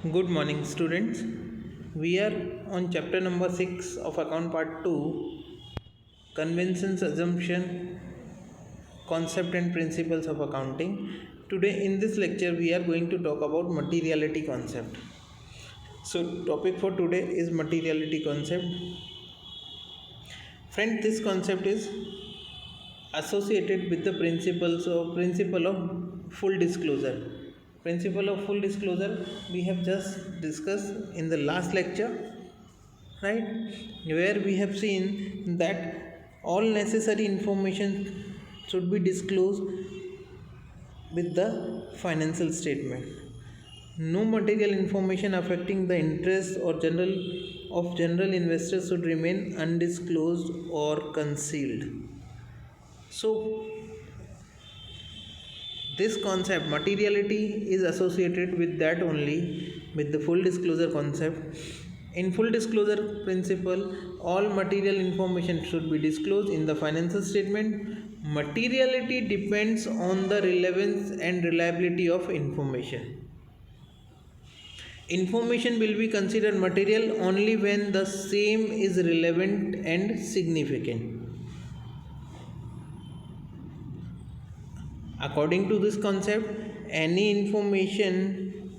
Good morning, students. We are on chapter number 6 of account part 2, conventions, assumption, concept and principles of accounting. Today in this lecture we are going to talk about materiality concept. So topic for today is materiality concept. Friend, this concept is associated with the principle of full disclosure. Principle of full disclosure we have just discussed in the last lecture, right, where we have seen that all necessary information should be disclosed with the financial statement. No material information affecting the interest or general investors should remain undisclosed or concealed. So this concept materiality is associated with that only, with the full disclosure concept. In full disclosure principle, all material information should be disclosed in the financial statement. Materiality depends on the relevance and reliability of information. Information will be considered material only when the same is relevant and significant. According to this concept, any information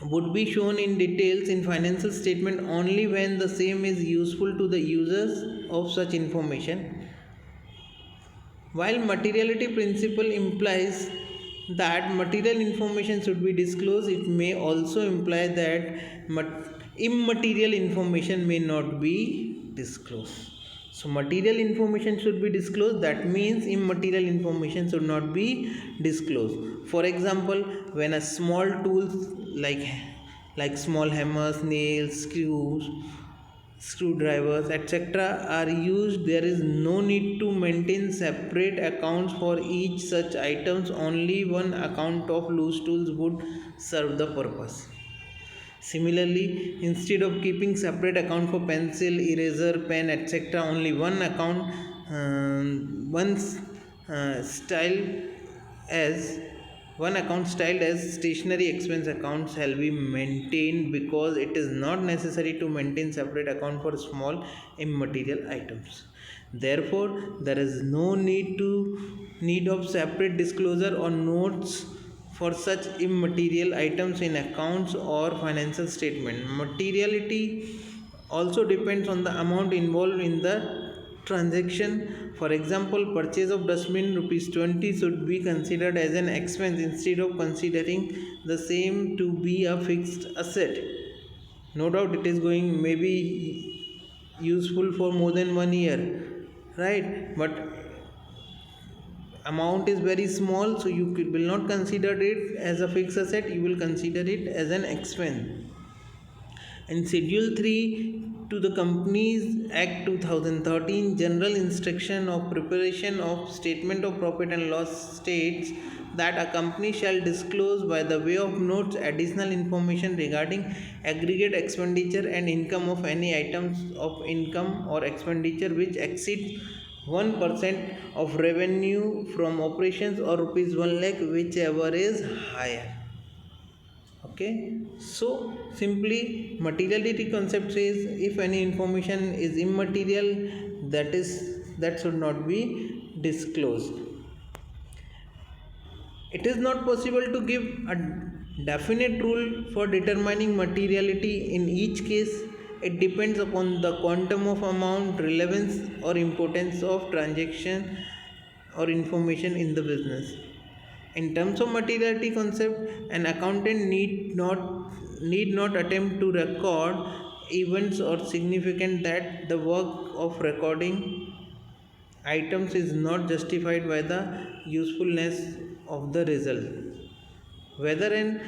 would be shown in details in financial statement only when the same is useful to the users of such information. While materiality principle implies that material information should be disclosed, it may also imply that immaterial information may not be disclosed. So material information should be disclosed, that means immaterial information should not be disclosed. For example, when a small tools like small hammers, nails, screwdrivers, etc. are used, there is no need to maintain separate accounts for each such items. Only one account of loose tools would serve the purpose. Similarly, instead of keeping separate account for pencil, eraser, pen, etc., only one account, once styled as one account styled as stationery expense account shall be maintained, because it is not necessary to maintain separate account for small immaterial items. Therefore, there is no need of separate disclosure or notes for such immaterial items in accounts or financial statement. Materiality also depends on the amount involved in the transaction. For example, purchase of dustbin rupees 20 should be considered as an expense instead of considering the same to be a fixed asset. No doubt it is going maybe useful for more than 1 year, right? But amount is very small, so you will not consider it as a fixed asset, you will consider it as an expense. In schedule 3 to the Companies Act 2013, general instruction of preparation of statement of profit and loss states that a company shall disclose by the way of notes additional information regarding aggregate expenditure and income of any items of income or expenditure which exceeds 1% of revenue from operations or rupees 1 lakh, whichever is higher. Okay, so simply materiality concept says if any information is immaterial, that should not be disclosed. It is not possible to give a definite rule for determining materiality in each case. It depends upon the quantum of amount, relevance or importance of transaction or information in the business. In terms of materiality concept, an accountant need not attempt to record events or significant that the work of recording items is not justified by the usefulness of the result. Whether an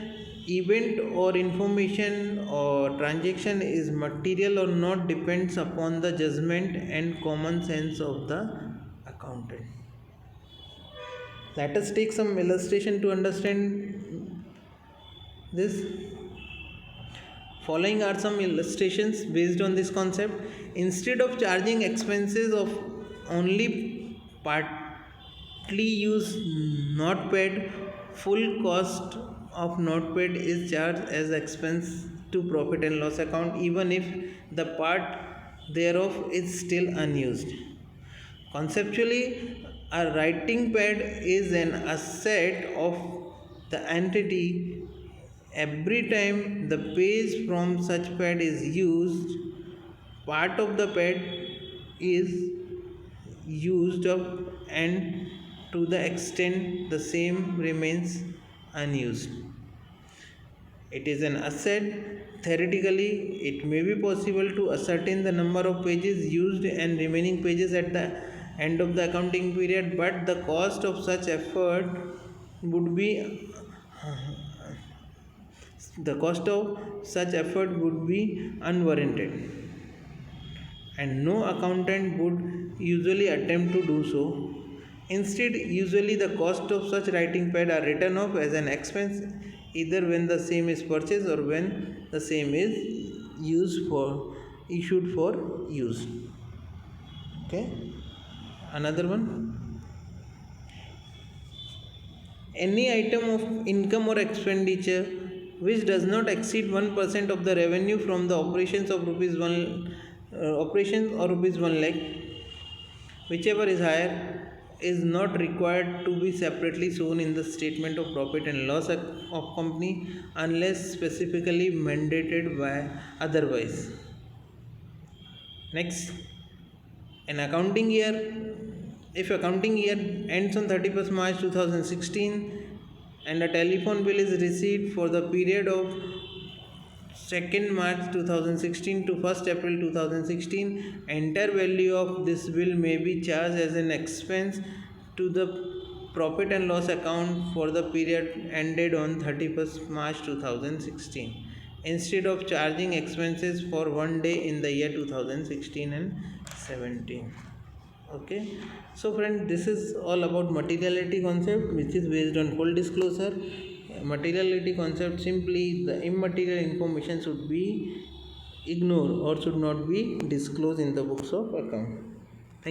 event or information or transaction is material or not depends upon the judgment and common sense of the accountant. Let us take some illustration to understand this. Following are some illustrations based on this concept. Instead of charging expenses of only partly used, not paid full cost of not paid is charged as expense to profit and loss account even if the part thereof is still unused. Conceptually, a writing pad is an asset of the entity. Every time the page from such pad is used, part of the pad is used up, and to the extent the same remains unused, it is an asset. Theoretically, it may be possible to ascertain the number of pages used and remaining pages at the end of the accounting period, but the cost of such effort would be unwarranted, and no accountant would usually attempt to do so. Instead, usually the cost of such writing pad are written off as an expense either when the same is purchased or when the same is issued for use. Okay, another one. Any item of income or expenditure which does not exceed 1% of the revenue from the operations of rupees 1 operations or rupees 1 lakh, whichever is higher, is not required to be separately shown in the statement of profit and loss of company unless specifically mandated by otherwise. Next, an accounting year. If accounting year ends on 31st March 2016 and a telephone bill is received for the period of 2nd March 2016 to 1st April 2016, entire value of this bill may be charged as an expense to the profit and loss account for the period ended on 31st March 2016 instead of charging expenses for one day in the year 2016 and 17. Okay, so friend, this is all about materiality concept, which is based on full disclosure. Materiality concept, simply the immaterial information should be ignored or should not be disclosed in the books of account.